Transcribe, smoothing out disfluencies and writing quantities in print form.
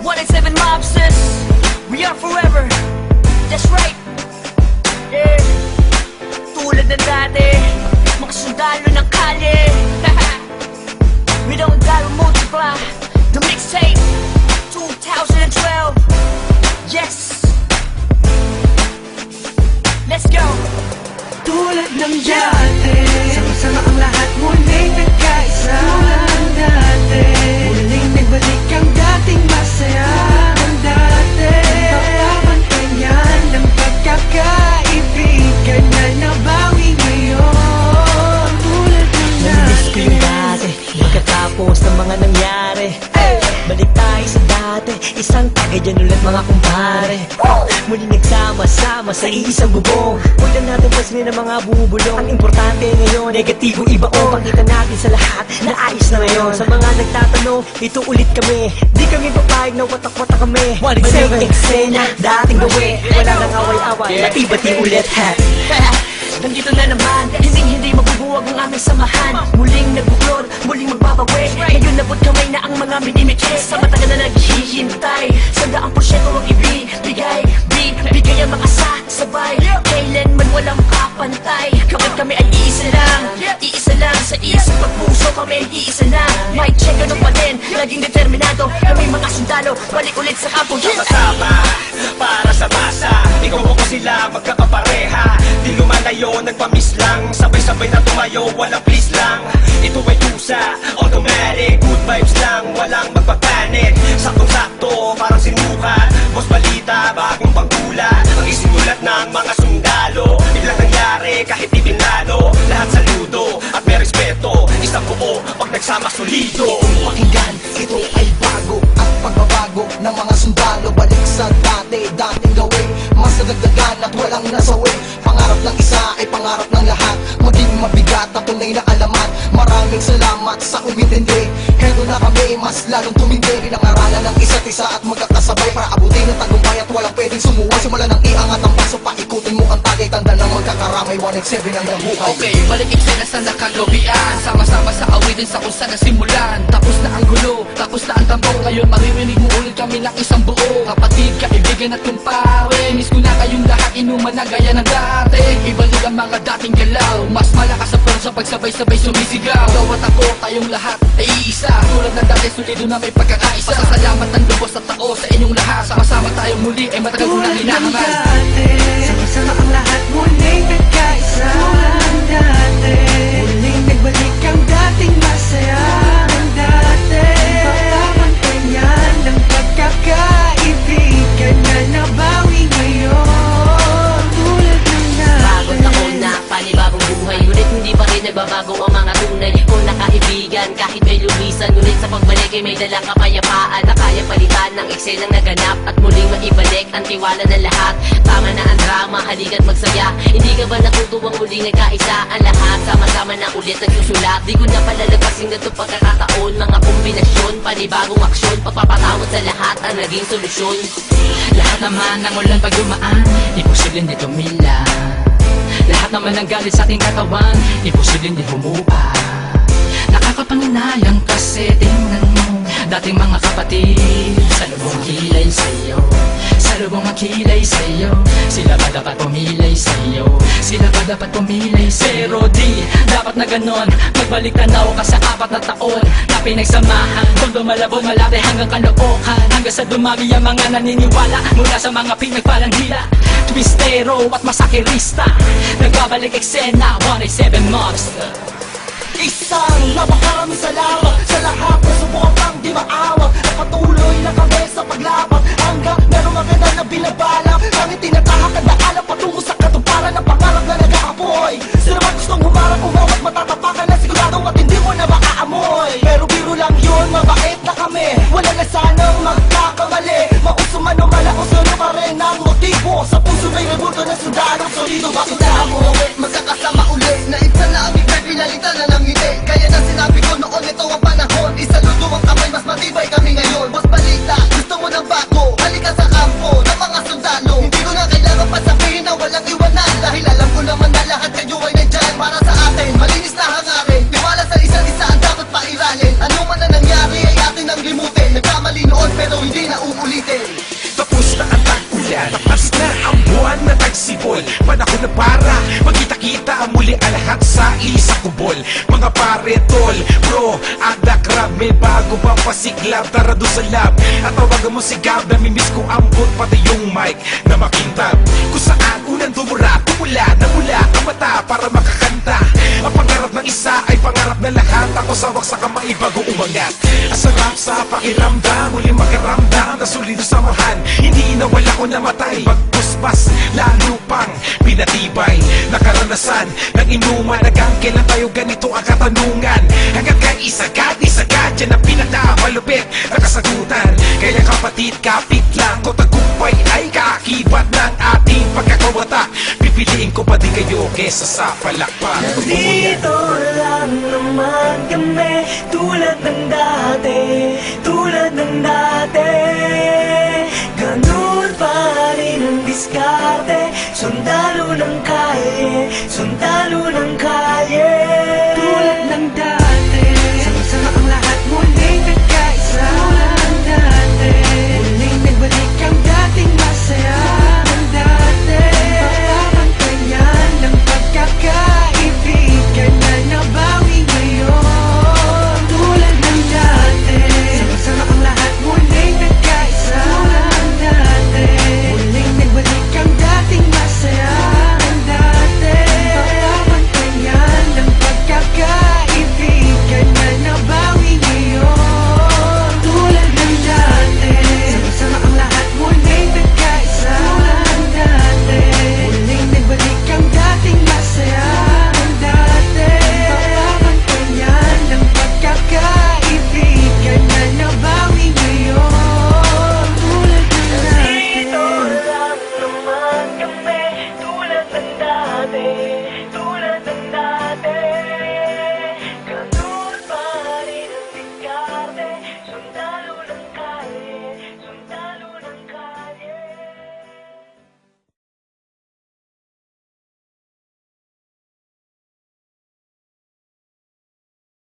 187 mobsters, we are forever. That's right. Yeah. Tulad ng dati, mga sundalo ng kalye. We don't gotta multiply. The mixtape 2012. Yes. Let's go. Tulad ng dati, sama-sama ang lahat muling nagkaisa. Tulad ng dati, muling nagbalik ang dating masaya. Ang dati, papapantayan ng pagkakaibigan na nabawi ngayon. Tulad ng Namiss ko yung dati, dati, pagkatapos ng mga nangyari. Balik tayo sa dati, isang tagay dyan ulit mga kumpare. Muli nagsama-sama sa isang bubong. Huwag na natin pansinin ang mga bubulong. Ang importante ngayon, negatibo iba o pakita natin sa lahat na ayos na ngayon. Sa mga nagtatanong, ito ulit kami. Di kami papayag na watak-watak kami. Balik eksena, dating gawi. Wala nang away-away, bati-bati ulit ha. Nandito na naman, hindi mabubuwag ang aming samahan. Muling nagbuklod, muling magbabawi. Ngayon nabot kamay na ang mga minimiches. Sa matagal na naghihintay, 100% ang ibibigay. Bigay ang mga sabay, kailanman walang kapantay. Kami ay iisa lang sa isang pagpuso. Kami iisa lang, may check ano pa din. Laging determinado, kami mga sundalo. Balik ulit sa kampo. Sama-sama, para sa masa. Ikaw ako sila, magkakapareha. Di lumalayo, nagpamiss lang. Sabay-sabay na tumayo, walang please lang. Ito ay tusa, automatic. Good vibes lang, walang magpapanik. Saktong-sakto, parang sinukat. Boss balita, bagong pagkulat. Ang isinulat ng mga sundalo. Biglang nangyari, kahit di pinlano. Lahat saludo, at may respeto. Isang buo, pag nagsama solido. Pakinggan, ito ay bago at pagbabago ng mga sundalo. Balik sa dating gawin, mas nadagdagan at walang nasawi. Pangarap ng isa ay pangarap ng lahat, maging mabigat at tunay na alamat. Maraming salamat sa umintindi. Heto na kami, mas lalong tumindi. Pinangaralan ng isa't isa at magkakasabay para abutin ang tagumpay at walang pwedeng sumuway. Simula ng iangat ang paso, paikutin mo ang tagay. Tanda ng magkakaramay, 187 ang buhay. Okay, balik eksena sa nakagawian. Sama-sama sa awitin sa kung saan nasimulan. Tapos na ang gulo, tapos na ang tambong. Ngayon maririnig mo ulit kami ng isang buo. Kapatid, kaibigan at kumpare, miss ko na kayong lahat, inuman na gaya ng dati. Ibalik ang mga dating galaw, mas malakas sa front sa pagsabay-sabay sumisigaw. Ikaw at ako, tayong lahat ay iisa. Tulad ng dati, sulido na may pagkakaisa. Pasasalamat ang lubos at tao sa inyong lahat. Sama-sama tayong muli, ay matagal ko nang tulad ng hinahangal. dati, sama-sama ang lahat muling nagkaisa. Tulad ng dati, muling nagbalik ang dating masaya. Ang dati, papapantayan ng pagkakaibigan na nabawi ngayon. Tulad ng Bagong taon dati, na, panibagong buhay. Ngunit hindi pa rin nagbabago ang mga tunay kung nakaibigan. Kahit may lumisan, ngunit sa pagbalik ay may dalang kapayapaan na kaya palitan ng eksenang naganap at muling maibalik ang tiwala ng lahat. Tama na ang drama, halika't magsaya. Hindi ka ba natutuwang muling nagkaisa ang lahat? Sama-sama na ulit nagsusulat. Di ko na palalagpasin na ito pagkakataon. Mga kombinasyon, panibagong aksyon, pagpapatawad sa lahat ang naging solusyon. Lahat naman ng ulan pag dumaan, imposible hindi tumila. Lahat naman ng galit sa ating katawan, imposible hindi humupa. Nakakapanginayang kasi tingnan mo dating mga kapatid, sa lubong ang kilay sa'yo, sa lubong ang kilay sa'yo. Sila ba dapat pumilay sa'yo? Sila ba dapat pumilay sa'yo? Pero di, dapat na ganon. Magbalik tanaw ka sa 4 na taon na pinagsamahan. Kung malabog malate hanggang kalookan, hanggang sa dumami ang mga naniniwala mula sa mga pinagpalang hila, twistero at masakirista. Nagbabalik eksena, 187 Mobster. Isang napakaraming salamat sa lahat na subukang di maawag. At patuloy na kami sa paglabag hanggang merong maganda na binabalak. Kami tinatahak at naalam patungo sa katuparan ng pangarap na nag-aapoy. Sino ba gustong humarap, umawat, matatapakan na sigurado at hindi mo na maaamoy. Pero biro lang yun, mabait na kami, wala na sanang magkakamali. Mauso man o malaos, ano pa rin ang motibo. Sa puso may rebulto na sundalo, solido ba sundalo? Magkakasama ulit na isa na aming pinalitan na ng ngiti. Kaya na sinabi ko noon, ito ang panahon. Isaludo ang kamay, mas matibay kami ngayon. Mga pare, tol, bro, ada crab, may bago pang pasiklab. Tara doon sa lab at tawagan mo si Gab. Namimiss ko ambot pati yung mic na makintab. Kung saan unang tumula ang mata para makakanta. Ang pangarap ng isa ay pangarap na lahat. Ako sawak sa kamay bago umangat. Ang sarap sa pakiramdam, muli makaramdam na solido samahan. Hindi nawala ko namatay, pagpuspas lalo pang pinatibay. Nakaranasan ng inuman, hanggang kailan tayo ganito ang katanungan. Hanggang kay isagad, yan ang pinakamalupit na kasagutan. Kaya kapatid, kapit lang ko, tagumpay ay kaakibat ng ating pagkakawata. Pipiliin ko pa din kayo kesa sa palakpak. Dito lang naman kami, tulad ng dati, tulad ng dati.